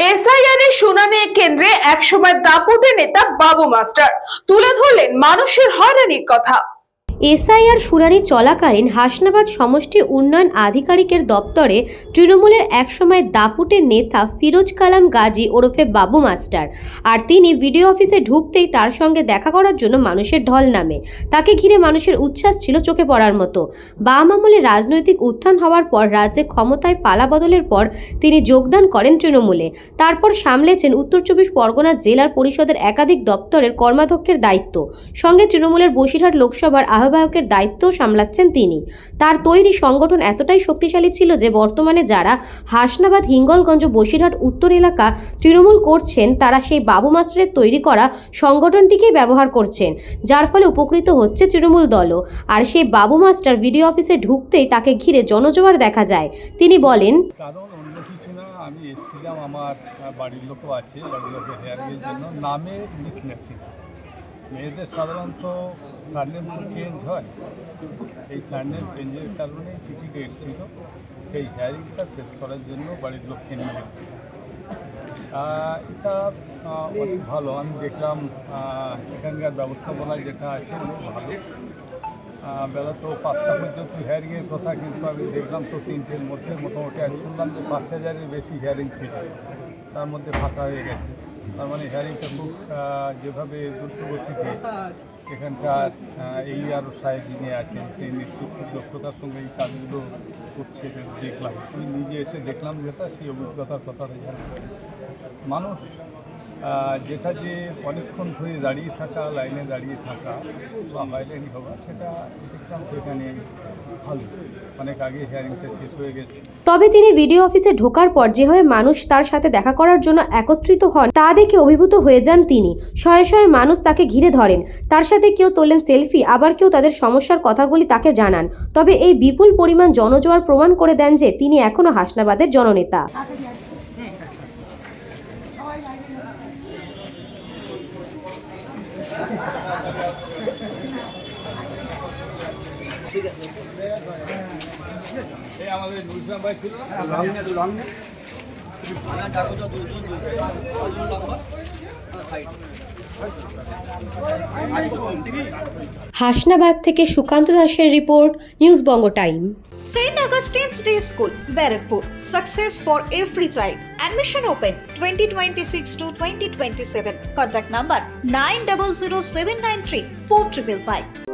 SIR এর শুনানি কেন্দ্রে একসময় দাপুটে নেতা বাবু মাস্টার তুলে ধরলেন মানুষের হয়রানির কথা। এসআইআর শুনানি চলাকালীন হাসনাবাদ সমষ্টি উন্নয়ন আধিকারিকের দপ্তরে তৃণমূলের একসময় দাপুটে নেতা ফিরোজ কালাম গাজী ওরফে বাবু মাস্টার আর তিনি ভিডিও অফিসে ঢুকতেই তার সঙ্গে দেখা করার জন্য মানুষের ঢল নামে। তাকে ঘিরে মানুষের উচ্ছ্বাস ছিল চোখে পড়ার মতো। বাম আমলে রাজনৈতিক উত্থান হওয়ার পর রাজ্যে ক্ষমতায় পালাবদলের পর তিনি যোগদান করেন তৃণমূলে। তারপর সামলেছেন উত্তর 24 পরগনা জেলার পরিষদের একাধিক দপ্তরের কর্মাধ্যক্ষের দায়িত্ব, সঙ্গে তৃণমূলের বসিরহাট লোকসভার আহ্বায়কের দায়িত্ব সামলাচ্ছেন তিনি। তার তৈরি সংগঠন এতটাই শক্তিশালী ছিল যে বর্তমানে যারা হাসনাবাদ, হিঙ্গলগঞ্জ, বসিরহাট উত্তর এলাকা তৃণমূল করছেন তারা সেই বাবু মাস্টারের তৈরি করা সংগঠনটিকেই ব্যবহার করছেন, যার ফলে উপকৃত হচ্ছে তৃণমূল দলও। আর সেই বাবু মাস্টার ভিডিও অফিসে ঢুকতেই তাকে ঘিরে জনজোয়ার দেখা যায়। তিনি বলেন, কারণ অন্য কিছু না, আমি এসেছিলাম, আমার বাড়ির লোকও আছে, বাড়ির লোকের হেয়ারিংয়ের জন্য। নামের মিসম্যাচিং, মেয়েদের সাধারণত সারনেম চেঞ্জ হয়, এই সারনেম চেঞ্জের কারণে চিঠিটা এসেছিল, সেই হেয়ারিংটা ফেস করার জন্য বাড়ির লোককে নিয়ে এসেছিল। এটা অনেক ভালো, আমি দেখলাম এখানকার ব্যবস্থাপনা যেটা আছে অনেক ভালো। বেলা তো 5টা পর্যন্ত হিয়ারিংয়ের কথা, কিন্তু আমি দেখলাম তো 3টের মধ্যে মোটামুটি আজ শুনলাম যে 5,000-এর বেশি হিয়ারিং ছিল, তার মধ্যে ফাঁকা হয়ে গেছে। তার মানে হিয়ারিংটা খুব যেভাবে দ্রুতগতিতে এখানকার এই আরও সাহেব যিনি আছেন তিনি নিশ্চিত দক্ষতার সঙ্গে এই কাজগুলো করছে দেখলাম। আমি নিজে এসে দেখলাম যেটা, সেই অভিজ্ঞতার কথা জানাচ্ছি। মানুষ যেটা যে অনেকক্ষণ ধরে দাঁড়িয়ে থাকা, লাইনে দাঁড়িয়ে থাকা বা হয়রানি হওয়া, সেটা দেখলাম তো এখানে ভালো, অনেক আগে হিয়ারিংটা শেষ হয়ে গেছে। তবে তিনি ভিডিও অফিসে ঢোকার পর যেভাবে মানুষ তার সাথে দেখা করার জন্য একত্রিত হন তা দেখে অভিভূত হয়ে যান তিনি। শয়ে শয়ে মানুষ তাকে ঘিরে ধরেন, তার সাথে কেউ তোলেন সেলফি, আবার কেউ তাদের সমস্যার কথাগুলি তাকে জানান। তবে এই বিপুল পরিমাণ জনজোয়ার প্রমাণ করে দেন যে তিনি এখনো হাসনাবাদের জননেতা। আমাদের নুরুল ভাই ছিল হাসনাবাদ থেকে সুকান্ত দাসের report, news Banga time. St. Augustine's Day School, Barrackpur. Success for every child. Admission open 2026 to 2027. Contact number 900793 4555.